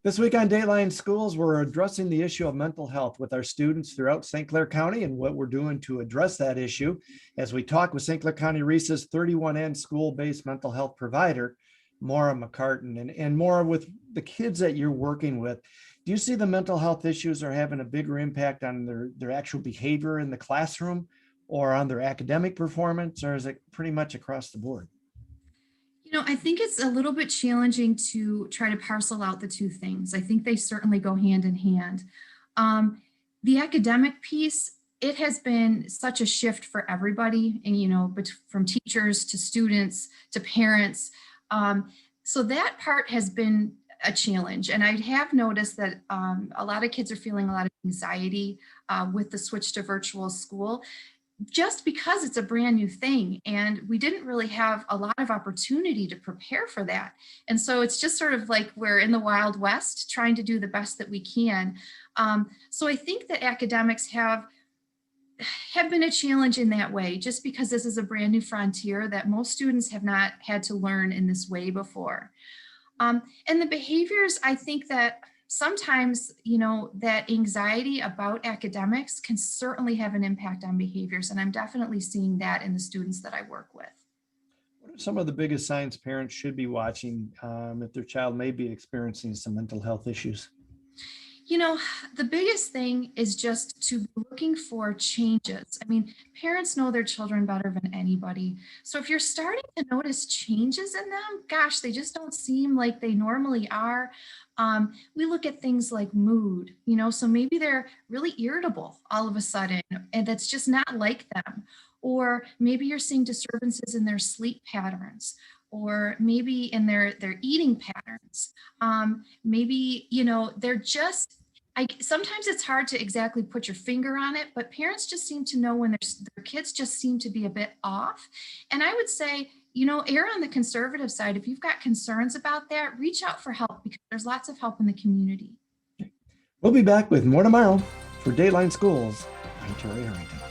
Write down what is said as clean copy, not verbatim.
This week on Dateline Schools, we're addressing the issue of mental health with our students throughout St. Clair County and what we're doing to address that issue as we talk with St. Clair County RESA's 31N school-based mental health provider, Maura McCartan. And Maura, with the kids that you're working with, do you see the mental health issues are having a bigger impact on their actual behavior in the classroom or on their academic performance, or is it pretty much across the board? I think it's a little bit challenging to try to parcel out the two things. I think they certainly go hand in hand. The academic piece, it has been such a shift for everybody, and from teachers to students to parents. So that part has been a challenge. And I have noticed that a lot of kids are feeling a lot of anxiety with the switch to virtual school, just because it's a brand new thing and we didn't really have a lot of opportunity to prepare for that. And so it's just sort of like we're in the Wild West trying to do the best that we can. So I think that academics have been a challenge in that way, just because this is a brand new frontier that most students have not had to learn in this way before. And the behaviors, I think that sometimes, that anxiety about academics can certainly have an impact on behaviors. And I'm definitely seeing that in the students that I work with. What are some of the biggest signs parents should be watching if their child may be experiencing some mental health issues? The biggest thing is just to be looking for changes. I mean, parents know their children better than anybody. So if you're starting to notice changes in them, gosh, they just don't seem like they normally are. We look at things like mood, so maybe they're really irritable all of a sudden, and that's just not like them. Or maybe you're seeing disturbances in their sleep patterns, or maybe in their eating patterns. Maybe, they're just, sometimes it's hard to exactly put your finger on it, but parents just seem to know when their kids just seem to be a bit off. And I would say, err on the conservative side. If you've got concerns about that, reach out for help, because there's lots of help in the community. We'll be back with more tomorrow for Dateline Schools. I'm Terry Harrington.